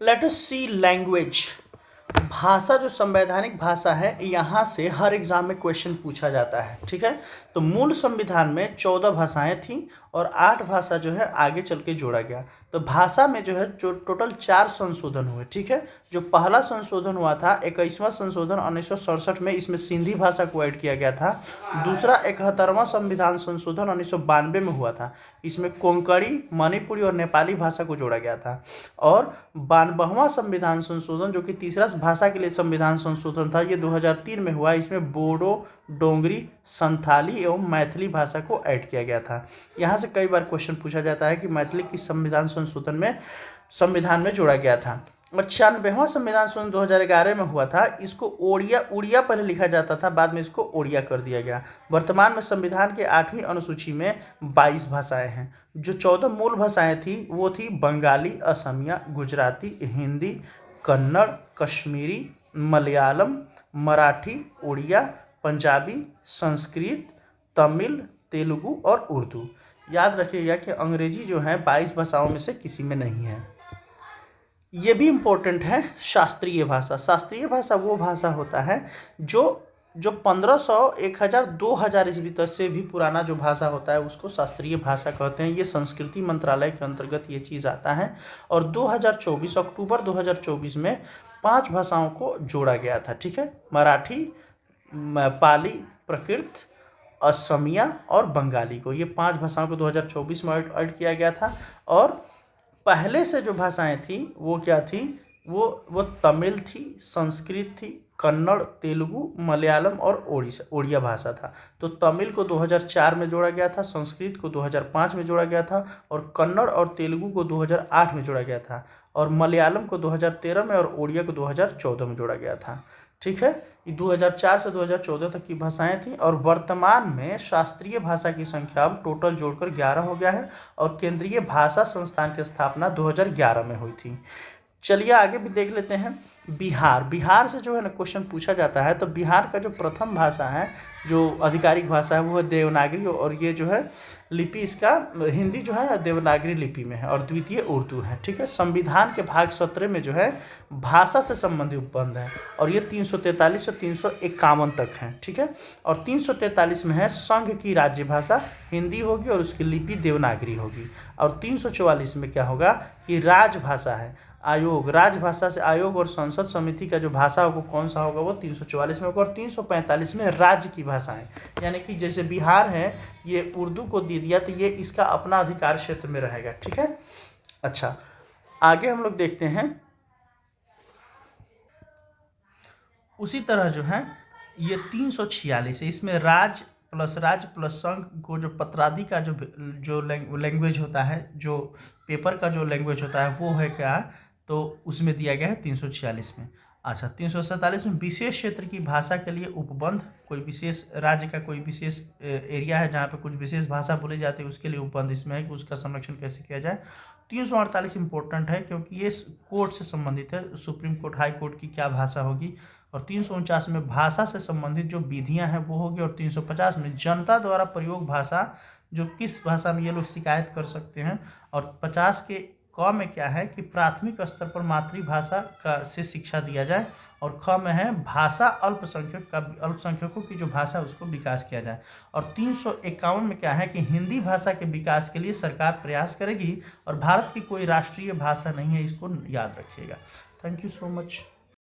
Let us सी language. भाषा जो संवैधानिक भाषा है, यहाँ से हर एग्जाम में क्वेश्चन पूछा जाता है, ठीक है। तो मूल संविधान में 14 भाषाएं थी और 8 भाषा जो है आगे चल के जोड़ा गया। तो भाषा में जो है जो टोटल 4 संशोधन हुए, ठीक है। जो पहला संशोधन हुआ था 21वां संशोधन 1967 में, इसमें सिंधी भाषा को ऐड किया गया था। दूसरा 71वां संविधान संशोधन 1992 में हुआ था, इसमें कोंकणी, मणिपुरी और नेपाली भाषा को जोड़ा गया था। और 92वां संविधान संशोधन जो कि तीसरा भाषा के लिए संविधान संशोधन था, ये 2003 में हुआ। इसमें बोडो, डोंगरी, संथाली एवं मैथिली भाषा को ऐड किया गया था। यहाँ से कई बार क्वेश्चन पूछा जाता है कि मैथिली किस संविधान संशोधन में जोड़ा गया था। और 96वां संविधान संशोधन 2011 में हुआ था। इसको उड़िया पहले लिखा जाता था, बाद में इसको ओडिया कर दिया गया। वर्तमान में संविधान के 8वीं अनुसूची में 22 भाषाएं हैं। जो 14 मूल भाषाएं थी वो थी बंगाली, असमिया, गुजराती, हिंदी, कन्नड़, कश्मीरी, मलयालम, मराठी, उड़िया, पंजाबी, संस्कृत, तमिल, तेलुगु और उर्दू। याद रखिएगा कि अंग्रेजी जो है 22 भाषाओं में से किसी में नहीं है। ये भी इम्पोर्टेंट है शास्त्रीय भाषा। शास्त्रीय भाषा वो भाषा होता है जो 1500, 1000, 2000 ईस्वी तक से भी पुराना जो भाषा होता है उसको शास्त्रीय भाषा कहते हैं। ये संस्कृति मंत्रालय के अंतर्गत ये चीज़ आता है। और 2024 अक्टूबर 2024 में 5 भाषाओं को जोड़ा गया था, ठीक है। मराठी, पाली, प्राकृत, असमिया और बंगाली को, ये 5 भाषाओं को 2024 में ऐड किया गया था। और पहले से जो भाषाएं थी वो क्या थी, वो तमिल थी, संस्कृत थी, कन्नड़, तेलुगु, मलयालम और ओडिया भाषा था। तो तमिल को 2004 में जोड़ा गया था, संस्कृत को 2005 में जोड़ा गया था और कन्नड़ और तेलुगु को 2008 में जोड़ा गया था और मलयालम को 2013 में और ओडिया को 2014 में जोड़ा गया था, ठीक है। 2004 से 2014 तक की भाषाएं थी। और वर्तमान में शास्त्रीय भाषा की संख्या अब टोटल जोड़कर 11 हो गया है और केंद्रीय भाषा संस्थान की स्थापना 2011 में हुई थी। चलिए आगे भी देख लेते हैं। बिहार से जो है ना क्वेश्चन पूछा जाता है। तो बिहार का जो प्रथम भाषा है, जो आधिकारिक भाषा है, वो है देवनागरी। और ये जो है लिपि इसका हिंदी जो है देवनागरी लिपि में है और द्वितीय उर्दू है, ठीक है। संविधान के भाग 17 में जो है भाषा से संबंधित उपबंध है और ये 343 और 351 तक हैं, ठीक है। और 343 में है संघ की राज्य भाषा हिंदी होगी और उसकी लिपि देवनागरी होगी। और 344 में क्या होगा कि राजभाषा है, आयोग, राजभाषा से आयोग और संसद समिति का जो भाषा होगा कौन सा होगा, वो 344 में होगा। और 345 में राज्य की भाषाएं, यानी कि जैसे बिहार है ये उर्दू को दे दिया तो ये इसका अपना अधिकार क्षेत्र में रहेगा, ठीक है। अच्छा, आगे हम लोग देखते हैं। उसी तरह जो है ये 346 है, इसमें राज्य प्लस संघ को जो पत्रादि का जो लैंग्वेज होता है, जो पेपर का जो लैंग्वेज होता है वो है क्या, तो उसमें दिया गया है 346 में। अच्छा, 347 में विशेष क्षेत्र की भाषा के लिए उपबंध, कोई विशेष राज्य का कोई विशेष एरिया है जहाँ पे कुछ विशेष भाषा बोली जाती है, उसके लिए उपबंध इसमें है कि उसका संरक्षण कैसे किया जाए। 348 इंपॉर्टेंट है क्योंकि ये कोर्ट से संबंधित है, सुप्रीम कोर्ट, हाई कोर्ट की क्या भाषा होगी। और 349 में भाषा से संबंधित जो विधियां हैं वो होगी। और 350 में जनता द्वारा प्रयोग भाषा, जो किस भाषा में ये लोग शिकायत कर सकते हैं। और 50 के क में क्या है कि प्राथमिक स्तर पर मातृभाषा का से शिक्षा दिया जाए। और ख में है भाषा अल्पसंख्यकों की जो भाषा उसको विकास किया जाए। और 351 में क्या है कि हिंदी भाषा के विकास के लिए सरकार प्रयास करेगी और भारत की कोई राष्ट्रीय भाषा नहीं है, इसको याद रखिएगा। Thank you so much.